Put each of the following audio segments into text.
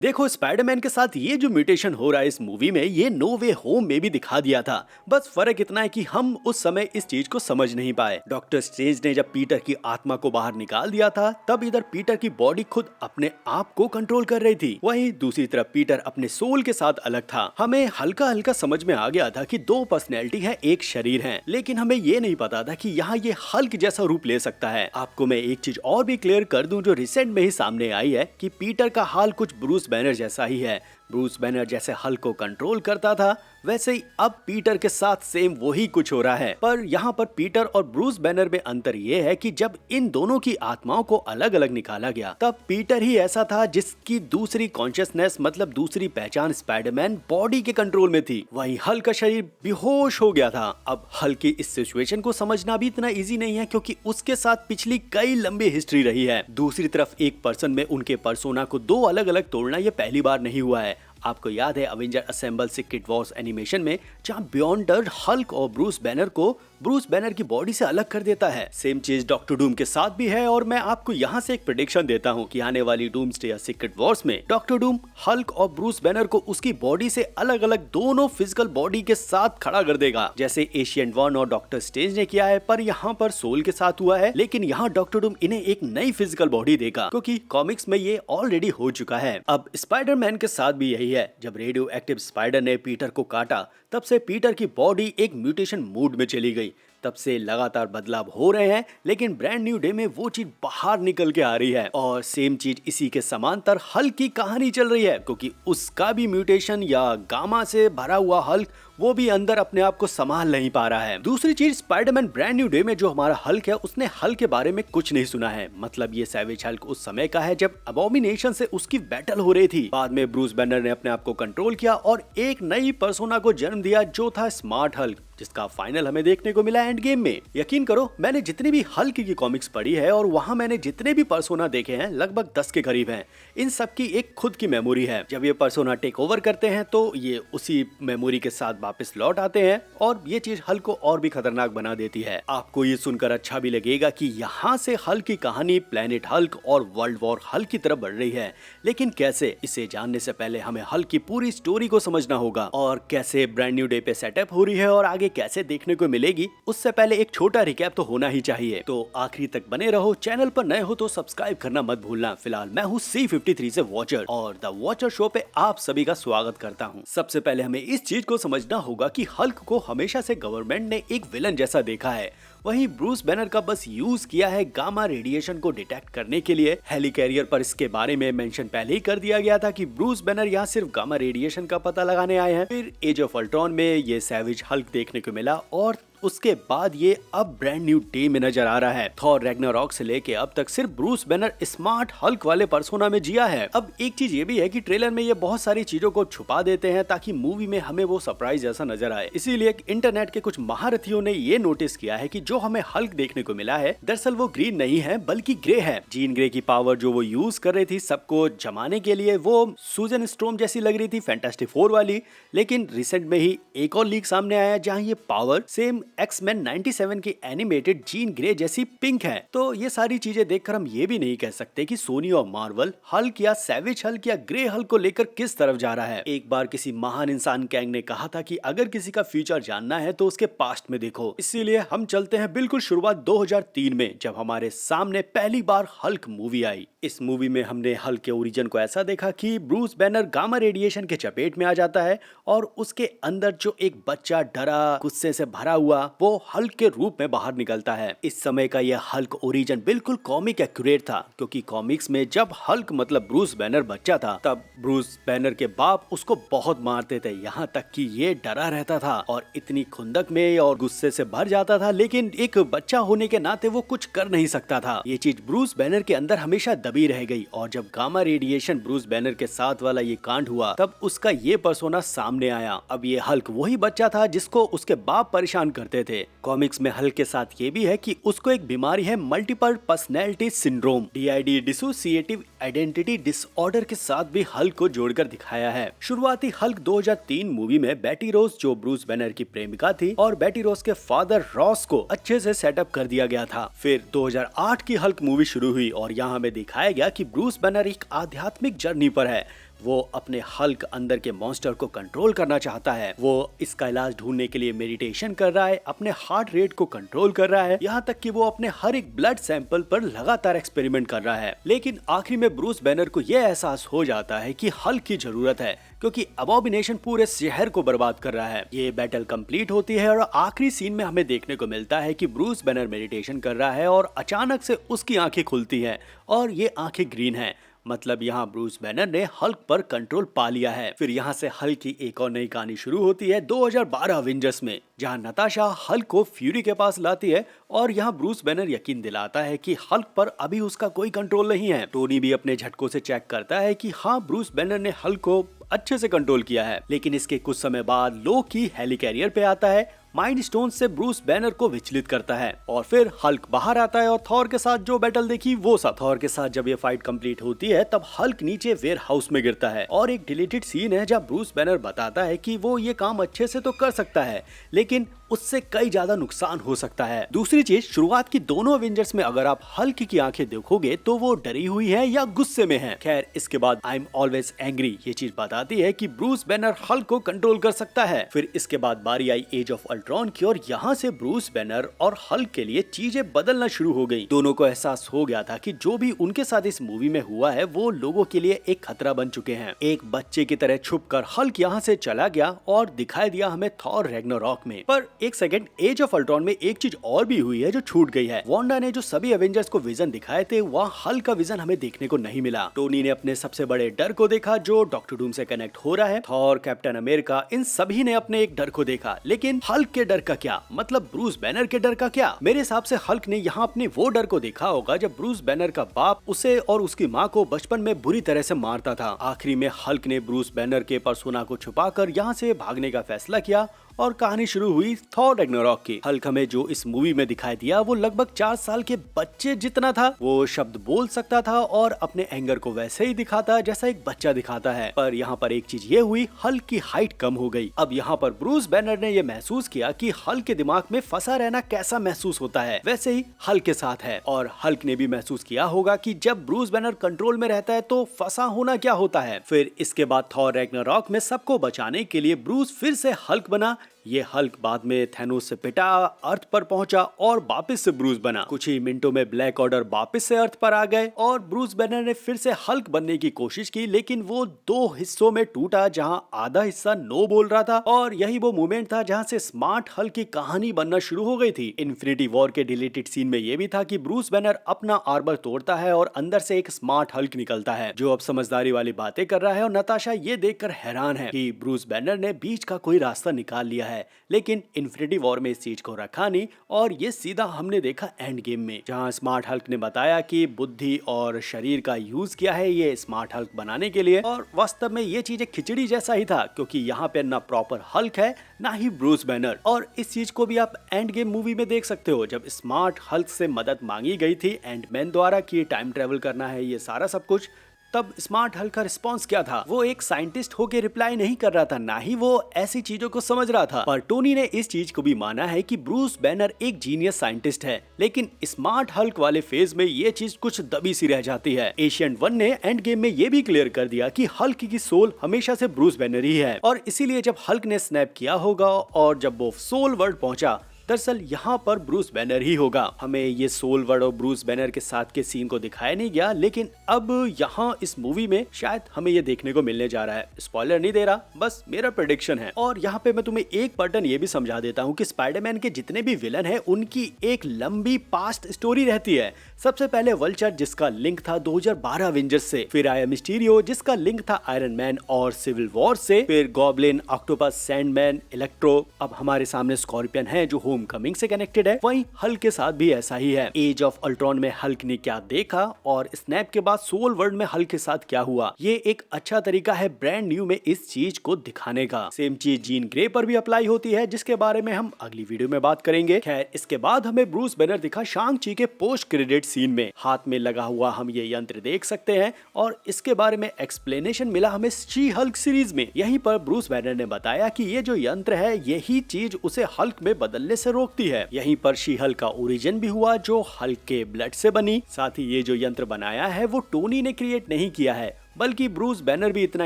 देखो, स्पाइडरमैन के साथ ये जो म्यूटेशन हो रहा है इस मूवी में, ये नो वे होम में भी दिखा दिया था। बस फर्क इतना है कि हम उस समय इस चीज को समझ नहीं पाए। डॉक्टर स्ट्रेंज ने जब पीटर की आत्मा को बाहर निकाल दिया था, तब इधर पीटर की बॉडी खुद अपने आप को कंट्रोल कर रही थी, वहीं दूसरी तरफ पीटर अपने सोल के साथ अलग था। हमें हल्का हल्का समझ में आ गया था कि दो पर्सनैलिटी है, एक शरीर है, लेकिन हमें ये नहीं पता था कि यहाँ ये हल्क जैसा रूप ले सकता है। आपको मैं एक चीज और भी क्लियर कर दूं जो रिसेंट में ही सामने आई है कि पीटर का हाल कुछ ब्रूस बैनर जैसा ही है। ब्रूस बैनर जैसे हल्क को कंट्रोल करता था, वैसे ही अब पीटर के साथ सेम वही कुछ हो रहा है। पर यहाँ पर पीटर और ब्रूस बैनर में अंतर ये है कि जब इन दोनों की आत्माओं को अलग अलग निकाला गया, तब पीटर ही ऐसा था जिसकी दूसरी कॉन्शियसनेस मतलब दूसरी पहचान स्पाइडरमैन बॉडी के कंट्रोल में थी, वहीं हल्क का शरीर बेहोश हो गया था। अब हल्क की इस सिचुएशन को समझना भी इतना इजी नहीं है, क्योंकि उसके साथ पिछली कई लंबी हिस्ट्री रही है। दूसरी तरफ एक पर्सन में उनके पर्सोना को दो अलग अलग तोड़ना ये पहली बार नहीं हुआ है। आपको याद है Avenger assemble secret Wars animation में, जहां बियॉन्डर हल्क और ब्रूस बैनर को ब्रूस बैनर की बॉडी से अलग कर देता है। सेम चीज डॉक्टर डूम के साथ भी है, और मैं आपको यहां से एक प्रेडिक्शन देता हूं कि आने वाली डूम्सडे या सीक्रेट वॉर्स में डॉक्टर डूम हल्क और ब्रूस बैनर को उसकी बॉडी से अलग अलग दोनों फिजिकल बॉडी के साथ खड़ा कर देगा, जैसे एशियन वन और डॉक्टर स्ट्रेंज ने किया है। पर यहाँ पर सोल के साथ हुआ है, लेकिन यहाँ डॉक्टर डूम इन्हें एक नई फिजिकल बॉडी देगा, क्योंकि कॉमिक्स में ये ऑलरेडी हो चुका है। अब स्पाइडरमैन के साथ भी यही है। जब रेडियो एक्टिव स्पाइडर ने पीटर को काटा, तब से पीटर की बॉडी एक म्यूटेशन मूड में चली गई। तब से लगातार बदलाव हो रहे हैं, लेकिन ब्रांड न्यू डे में वो चीज बाहर निकल के आ रही है। और सेम चीज इसी के समांतर हल्क की कहानी चल रही है, क्योंकि उसका भी म्यूटेशन या गामा से भरा हुआ हल्क वो भी अंदर अपने आप को संभाल नहीं पा रहा है। दूसरी चीज, स्पाइडरमैन ब्रांड न्यू डे में जो हमारा हल्क है, उसने हल्क के बारे में कुछ नहीं सुना है। मतलब ये सैवेज हल्क उस समय का है जब अबॉमिनेशन से उसकी बैटल हो रही थी। बाद में ब्रूस बैनर ने अपने आप को कंट्रोल किया और एक नई पर्सोना को जन्म दिया, जो था स्मार्ट हल्क, जिसका फाइनल हमें देखने को मिला एंड गेम में। यकीन करो, मैंने जितनी भी हल्क की कॉमिक्स पढ़ी है और वहां मैंने जितने भी पर्सोना देखे हैं, लगभग 10 के करीब हैं। इन सब की एक खुद की मेमोरी है। जब ये पर्सोना टेक ओवर करते हैं, तो ये उसी मेमोरी के साथ वापस लौट आते हैं, और ये चीज हल्क को और भी खतरनाक बना देती है। आपको ये सुनकर अच्छा भी लगेगा कि यहाँ से हल्क की कहानी प्लेनेट हल्क और वर्ल्ड वॉर हल्क की तरफ बढ़ रही है। लेकिन कैसे, इसे जानने से पहले हमें हल्क की पूरी स्टोरी को समझना होगा, और कैसे ब्रांड न्यू डे पे सेटअप हो रही है और आगे कैसे देखने को मिलेगी, उससे पहले एक छोटा रिकैप तो होना ही चाहिए। तो आखिरी तक बने रहो। चैनल पर नए हो तो सब्सक्राइब करना मत भूलना। फिलहाल मैं हूँ C53 से वॉचर, और द वॉचर शो पे आप सभी का स्वागत करता हूँ। सबसे पहले हमें इस चीज को समझना होगा कि हल्क को हमेशा से गवर्नमेंट ने एक विलन जैसा देखा है, वहीं ब्रूस बैनर का बस यूज किया है गामा रेडिएशन को डिटेक्ट करने के लिए। हेलिकैरियर पर इसके बारे में मेंशन पहले ही कर दिया गया था कि ब्रूस बैनर यहाँ सिर्फ गामा रेडिएशन का पता लगाने आए हैं। फिर एज ऑफ अल्ट्रॉन में ये सैवेज हल्क देखने को मिला, और उसके बाद ये अब ब्रांड न्यू डे में नजर आ रहा है। थॉर रैग्नारॉक से लेके अब तक सिर्फ ब्रूस बैनर स्मार्ट हल्क वाले पर्सोना में जिया है। अब एक चीज ये भी है कि ट्रेलर में ये बहुत सारी चीजों को छुपा देते हैं, ताकि मूवी में हमें वो सरप्राइज जैसा नजर आए। इसीलिए इंटरनेट के कुछ महारथियों ने ये नोटिस किया है कि जो हमें हल्क देखने को मिला है, दरअसल वो ग्रीन नहीं है बल्कि ग्रे है। जीन ग्रे की पावर जो वो यूज कर रही थी सबको जमाने के लिए, वो सूजन स्ट्रोम जैसी लग रही थी, फैंटास्टिक फोर वाली। लेकिन रिसेंट में ही एक और लीक सामने आया जहाँ ये पावर सेम एक्समैन 97 की एनिमेटेड जीन ग्रे जैसी पिंक है। तो ये सारी चीजें देखकर हम ये भी नहीं कह सकते कि सोनी और मार्वल हल्क या सैवेज हल्क या ग्रे हल्क को लेकर किस तरफ जा रहा है। एक बार किसी महान इंसान कैंग ने कहा था कि अगर किसी का फ्यूचर जानना है तो उसके पास्ट में देखो। इसीलिए हम चलते हैं बिल्कुल शुरुआत 2003 में, जब हमारे सामने पहली बार हल्क मूवी आई। इस मूवी में हमने हल्क के ओरिजिन को ऐसा देखा कि ब्रूस बैनर गामा रेडिएशन के चपेट में आ जाता है, और उसके अंदर जो एक बच्चा डरा गुस्से से भरा हुआ वो हल्क के रूप में बाहर निकलता है। इस समय का यह हल्क ओरिजिन बिल्कुल कॉमिक एक्यूरेट था, क्योंकि कॉमिक्स में जब हल्क मतलब ब्रूस बैनर बच्चा था, तब ब्रूस बैनर के बाप उसको बहुत मारते थे, यहाँ तक कि ये डरा रहता था और इतनी खुंदक में और गुस्से से भर जाता था। लेकिन एक बच्चा होने के नाते वो कुछ कर नहीं सकता था। ये चीज ब्रूस बैनर के अंदर हमेशा दबी रह गई, और जब गामा रेडिएशन ब्रूस बैनर के साथ वाला ये कांड हुआ, तब उसका ये पर्सोना सामने आया। अब ये हल्क वही बच्चा था जिसको उसके बाप परेशान करते थे। कॉमिक्स में हल्क के साथ ये भी है कि उसको एक बीमारी है, multiple personality syndrome, DID, dissociative identity disorder के साथ भी हल्क को जोड़कर दिखाया है। शुरुआती हल्क 2003 मूवी में बेटी रोज, जो ब्रूस बैनर की प्रेमिका थी, और बेटी रोज के फादर रॉस को अच्छे से सेटअप कर दिया गया था। फिर 2008 की हल्क मूवी शुरू हुई, और यहाँ हमें दिखाया गया कि ब्रूस बैनर एक आध्यात्मिक जर्नी पर है। वो अपने हल्क अंदर के मॉन्स्टर को कंट्रोल करना चाहता है। वो इसका इलाज ढूंढने के लिए मेडिटेशन कर रहा है, अपने हार्ट रेट को कंट्रोल कर रहा है, यहाँ तक कि वो अपने हर एक ब्लड सैंपल पर लगातार एक्सपेरिमेंट कर रहा है। लेकिन आखिरी में ब्रूस बैनर को यह एहसास हो जाता है कि हल्क की जरूरत है, क्योंकि अबॉमिनेशन पूरे शहर को बर्बाद कर रहा है। ये बैटल कंप्लीट होती है और आखिरी सीन में हमें देखने को मिलता है कि ब्रूस बैनर मेडिटेशन कर रहा है और अचानक से उसकी आंखें खुलती हैं और ये आंखें ग्रीन हैं। मतलब यहाँ ब्रूस बैनर ने हल्क पर कंट्रोल पा लिया है। फिर यहाँ से हल्क की एक और नई कहानी शुरू होती है 2012 अवेंजर्स में, जहाँ नताशा हल्क को फ्यूरी के पास लाती है और यहाँ ब्रूस बैनर यकीन दिलाता है कि हल्क पर अभी उसका कोई कंट्रोल नहीं है। टोनी भी अपने झटकों से चेक करता है कि हाँ, ब्रूस बैनर ने हल्क को अच्छे से कंट्रोल किया है। लेकिन इसके कुछ समय बाद लोकी हेलिकैरियर पे आता है, माइंड स्टोन से ब्रूस बैनर को विचलित करता है और फिर हल्क बाहर आता है और थॉर के साथ जो बैटल देखी वो सब। थॉर के साथ जब ये फाइट कंप्लीट होती है तब हल्क नीचे वेयर हाउस में गिरता है और एक डिलीटेड सीन है जहाँ ब्रूस बैनर बताता है कि वो ये काम अच्छे से तो कर सकता है, लेकिन उससे कई ज्यादा नुकसान हो सकता है। दूसरी चीज, शुरुआत की दोनों एवेंजर्स में अगर आप हल्क की आंखें देखोगे तो वो डरी हुई है या गुस्से में है। खैर, इसके बाद आई एम ऑलवेज एंग्री ये चीज बताती है कि ब्रूस बैनर हल्क को कंट्रोल कर सकता है। फिर इसके बाद बारी आई एज ऑफ अल्ट्रॉन की और यहाँ से ब्रूस बैनर और हल्क के लिए चीजें बदलना शुरू हो गई। दोनों को एहसास हो गया था कि जो भी उनके साथ इस मूवी में हुआ है वो लोगों के लिए एक खतरा बन चुके हैं। एक बच्चे की तरह छुपकर हल्क यहाँ से चला गया और दिखाई दिया हमें थॉर रैग्नारॉक में। पर एक सेकंड, एज ऑफ अल्ट्रॉन में एक चीज और भी हुई है जो छूट गई है। वांडा ने जो सभी एवेंजर्स को विजन दिखाए थे वहाँ हल्क का विजन हमें देखने को नहीं मिला। टोनी ने अपने सबसे बड़े डर को देखा जो डॉक्टर डूम से कनेक्ट हो रहा है। थॉर, कैप्टन अमेरिका, इन सभी ने अपने एक डर को देखा, लेकिन हल्क के डर का क्या, मतलब ब्रूस बैनर के डर का क्या? मेरे हिसाब से हल्क ने यहाँ अपने वो डर को देखा होगा जब ब्रूस बैनर का बाप उसे और उसकी माँ को बचपन में बुरी तरह से मारता था। आखिरी में हल्क ने ब्रूस बैनर के पर्सोना को छुपाकर यहाँ से भागने का फैसला किया और कहानी शुरू हुई थॉर रैग्नारॉक की। हल्क हमें जो इस मूवी में दिखाई दिया वो लगभग 4 साल के बच्चे जितना था। वो शब्द बोल सकता था और अपने एंगर को वैसे ही दिखाता जैसा एक बच्चा दिखाता है। पर यहाँ पर एक चीज ये हुई, हल्क की हाइट कम हो गई। अब यहाँ पर ब्रूस बैनर ने ये महसूस किया कि हल्क के दिमाग में फंसा रहना कैसा महसूस होता है, वैसे ही हल्क के साथ है। और हल्क ने भी महसूस किया होगा कि जब ब्रूस बैनर कंट्रोल में रहता है तो फंसा होना क्या होता है। फिर इसके बाद थॉर रैग्नारॉक में सबको बचाने के लिए ब्रूस फिर से हल्क बना। ये हल्क बाद में थैनोस से पिटा, अर्थ पर पहुंचा और वापस से ब्रूस बना। कुछ ही मिनटों में ब्लैक ऑर्डर वापस से अर्थ पर आ गए और ब्रूस बैनर ने फिर से हल्क बनने की कोशिश की, लेकिन वो 2 हिस्सों में टूटा, जहां आधा हिस्सा नो बोल रहा था और यही वो मोमेंट था जहां से स्मार्ट हल्क की कहानी बनना शुरू हो गई थी। इन्फिनिटी वॉर के डिलीटेड सीन में ये भी था कि ब्रूस बैनर अपना आर्मर तोड़ता है और अंदर से एक स्मार्ट हल्क निकलता है जो अब समझदारी वाली बातें कर रहा है और नताशा ये देखकर हैरान है कि ब्रूस बैनर ने बीच का कोई रास्ता निकाल लिया है। लेकिन इन्फिनिटी वॉर में इस चीज को रखा नहीं और ये सीधा हमने देखा एंड गेम में, जहां स्मार्ट हल्क ने बताया कि बुद्धि और शरीर का यूज किया है ये स्मार्ट हल्क बनाने के लिए। और वास्तव में ये चीज एक खिचड़ी जैसा ही था, क्योंकि यहाँ पे ना प्रॉपर हल्क है ना ही ब्रूस बैनर। और इस चीज को भी आप एंड गेम मूवी में देख सकते हो, जब स्मार्ट हल्क से मदद मांगी गई थी एंड मैन द्वारा कि टाइम ट्रेवल करना है ये सारा सब कुछ, तब स्मार्ट हल्क का रिस्पॉन्स क्या था? वो एक साइंटिस्ट होके रिप्लाई नहीं कर रहा था, ना ही वो ऐसी चीजों को समझ रहा था। पर टोनी ने इस चीज को भी माना है कि ब्रूस बैनर एक जीनियस साइंटिस्ट है, लेकिन स्मार्ट हल्क वाले फेज में ये चीज कुछ दबी सी रह जाती है। एशियंट 1 ने एंड गेम में ये भी क्लियर कर दिया कि हल्क की सोल हमेशा से ब्रूस बैनर ही है और इसीलिए जब हल्क ने स्नैप किया होगा और जब वो सोल वर्ल्ड पहुंचा, दरअसल यहाँ पर ब्रूस बैनर ही होगा। हमें ये सोल वर्ड और ब्रूस बैनर के साथ के सीन को दिखाया नहीं गया, लेकिन अब यहाँ इस मूवी में शायद हमें ये देखने को मिलने जा रहा है। स्पॉइलर नहीं दे रहा, बस मेरा प्रेडिक्शन है। और यहाँ पे मैं तुम्हें एक पैटर्न ये भी समझा देता हूँ कि स्पाइडरमैन के जितने भी विलन है उनकी एक लंबी पास्ट स्टोरी रहती है। सबसे पहले वल्चर जिसका लिंक था 2012 एवेंजर्स से, फिर आया मिस्टीरियो जिसका लिंक था आयरन मैन और सिविल वॉर से, फिर गॉब्लिन, ऑक्टोपस, सैंडमैन, इलेक्ट्रो, अब हमारे सामने स्कॉर्पियन है जो होम कमिंग से कनेक्टेड है। वहीं हल्क के साथ भी ऐसा ही है। एज ऑफ अल्ट्रॉन में हल्क ने क्या देखा और स्नैप के बाद सोल वर्ल्ड में हल्क के साथ क्या हुआ, ये एक अच्छा तरीका है ब्रांड न्यू में इस चीज को दिखाने का। सेम चीज जीन ग्रे पर भी अप्लाई होती है, जिसके बारे में हम अगली वीडियो में बात करेंगे। खैर, इसके बाद हमें ब्रूस बैनर दिखा शांग-ची के पोस्ट क्रेडिट सीन में, हाथ में लगा हुआ हम ये यंत्र देख सकते हैं और इसके बारे में एक्सप्लेनेशन मिला हमें शी हल्क सीरीज में। यहीं पर ब्रूस बैनर ने बताया कि ये जो यंत्र है यही चीज उसे हल्क में बदलने से रोकती है। यहीं पर शी हल्क का ओरिजिन भी हुआ जो हल्क के ब्लड से बनी। साथ ही ये जो यंत्र बनाया है वो टोनी ने क्रिएट नहीं किया है, बल्कि ब्रूस बैनर भी इतना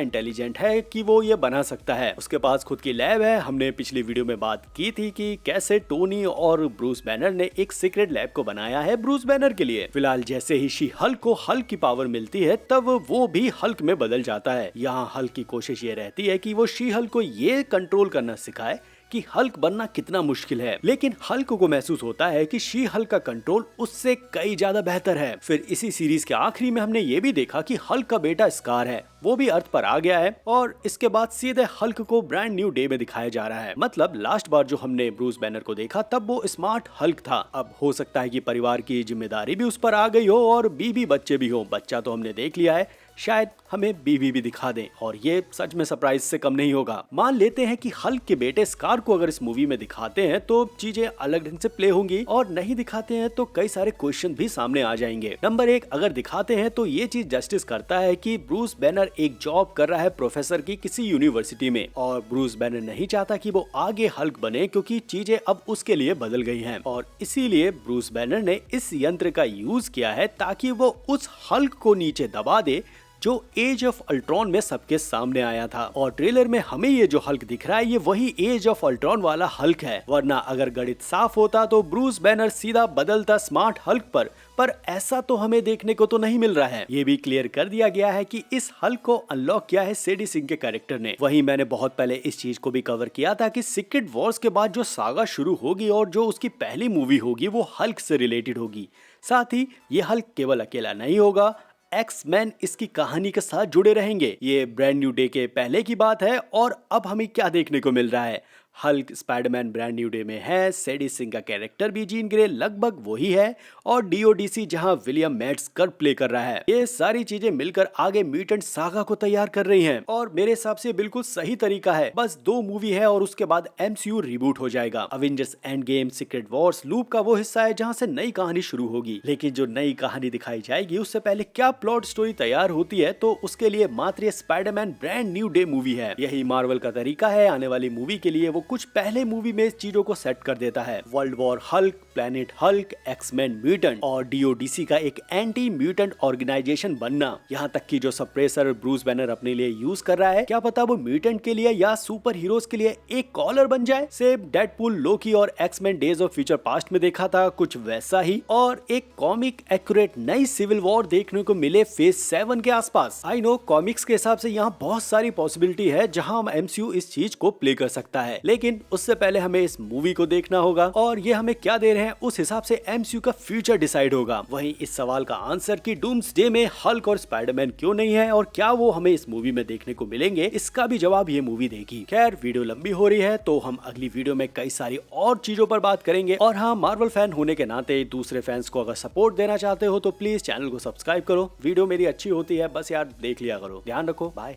इंटेलिजेंट है कि वो ये बना सकता है। उसके पास खुद की लैब है। हमने पिछली वीडियो में बात की थी कि कैसे टोनी और ब्रूस बैनर ने एक सीक्रेट लैब को बनाया है ब्रूस बैनर के लिए। फिलहाल जैसे ही शी हल्क को हल्क की पावर मिलती है तब वो भी हल्क में बदल जाता है। यहाँ हल्क की कोशिश ये रहती है कि वो शी हल्क को ये कंट्रोल करना सिखाए कि हल्क बनना कितना मुश्किल है, लेकिन हल्क को महसूस होता है कि शी हल्क का कंट्रोल उससे कई ज्यादा बेहतर है। फिर इसी सीरीज के आखिरी में हमने ये भी देखा कि हल्क का बेटा स्कार है, वो भी अर्थ पर आ गया है और इसके बाद सीधे हल्क को ब्रांड न्यू डे में दिखाया जा रहा है। मतलब लास्ट बार जो हमने ब्रूस बैनर को देखा तब वो स्मार्ट हल्क था। अब हो सकता है कि परिवार की जिम्मेदारी भी उस पर आ गई हो और बीवी बच्चे भी हो। बच्चा तो हमने देख लिया है, शायद हमें बीवी भी दिखा दें और ये सच में सरप्राइज से कम नहीं होगा। मान लेते हैं कि हल्क के बेटे स्कार को अगर इस मूवी में दिखाते हैं तो चीजें अलग ढंग से प्ले होंगी और नहीं दिखाते हैं तो कई सारे क्वेश्चन भी सामने आ जाएंगे। नंबर 1, अगर दिखाते हैं तो ये चीज जस्टिस करता है कि ब्रूस बैनर एक जॉब कर रहा है प्रोफेसर की किसी यूनिवर्सिटी में और ब्रूस बैनर नहीं चाहता कि वो आगे हल्क बने क्योंकि चीजें अब उसके लिए बदल गई हैं और इसीलिए ब्रूस बैनर ने इस यंत्र का यूज किया है ताकि वो उस हल्क को नीचे दबा दे जो एज ऑफ अल्ट्रॉन में सबके सामने आया था। और ट्रेलर में हमें ये जो हल्क दिख रहा है ये वही एज ऑफ अल्ट्रॉन वाला हल्क है। वरना अगर गणित साफ होता तो ब्रूस बैनर सीधा बदलता स्मार्ट हल्क पर ऐसा तो हमें देखने को तो नहीं मिल रहा है। ये भी क्लियर कर दिया गया है कि इस हल्क को अनलॉक किया है सेडी सिंह के कैरेक्टर ने। वहीं मैंने बहुत पहले इस चीज को भी कवर किया था कि सीक्रेट वॉर्स के बाद जो सागा शुरू होगी और जो उसकी पहली मूवी होगी वो हल्क से रिलेटेड होगी। साथ ही ये हल्क केवल अकेला नहीं होगा, एक्स-मैन इसकी कहानी के साथ जुड़े रहेंगे। ये ब्रांड न्यू डे के पहले की बात है और अब हमें क्या देखने को मिल रहा है। Hulk Spiderman brand new day में है, सेडी सिंह का कैरेक्टर भी जीन ग्रे लगभग वही है और डीओडीसी जहां विलियम मैट्स कर प्ले कर रहा है। ये सारी चीजें मिलकर आगे म्यूटेंट सागा को तैयार कर रही हैं और मेरे हिसाब से बिल्कुल सही तरीका है। बस 2 मूवी है और उसके बाद एमसीयू रिबूट हो जाएगा। Avengers end game secret Wars loop का वो हिस्सा है जहाँ से नई कहानी शुरू होगी, लेकिन जो नई कहानी दिखाई जाएगी उससे पहले क्या प्लॉट स्टोरी तैयार होती है तो उसके लिए मात्र Spiderman brand new day movie है। यही मार्वल का तरीका है। आने वाली मूवी के लिए वो कुछ पहले मूवी में चीजों को सेट कर देता है। World war Hulk, planet Hulk, X Men mutant और डीओडीसी का एक एंटी म्यूटेंट ऑर्गेनाइजेशन बनना। यहाँ तक कि जो सप्रेसर ब्रूस बैनर अपने लिए यूज कर रहा है क्या पता वो म्यूटेंट के लिए या सुपर हीरोज के लिए एक कॉलर बन जाए। सेम डेडपूल, लोकी और X Men days of future past में देखा था कुछ वैसा ही और एक कॉमिक एक्यूरेट नई सिविल वॉर देखने को मिले फेज 7 के आसपास। आई नो कॉमिक्स के हिसाब से यहाँ बहुत सारी पॉसिबिलिटी है जहाँ एमसीयू इस चीज को प्ले कर सकता है, लेकिन उससे पहले हमें इस मूवी को देखना होगा और ये हमें क्या दे रहे हैं उस हिसाब से एमसीयू का फ्यूचर डिसाइड होगा। वहीं इस सवाल का आंसर कि डूम्सडे में हल्क और स्पाइडरमैन क्यों नहीं है और क्या वो हमें इस मूवी में देखने को मिलेंगे, इसका भी जवाब ये मूवी देगी। खैर वीडियो लंबी हो रही है तो हम अगली वीडियो में कई सारी और चीजों पर बात करेंगे। और हाँ, मार्वल फैन होने के नाते दूसरे फैंस को अगर सपोर्ट देना चाहते हो तो प्लीज चैनल को सब्सक्राइब करो। वीडियो मेरी अच्छी होती है, बस यार देख लिया करो। ध्यान रखो, बाय।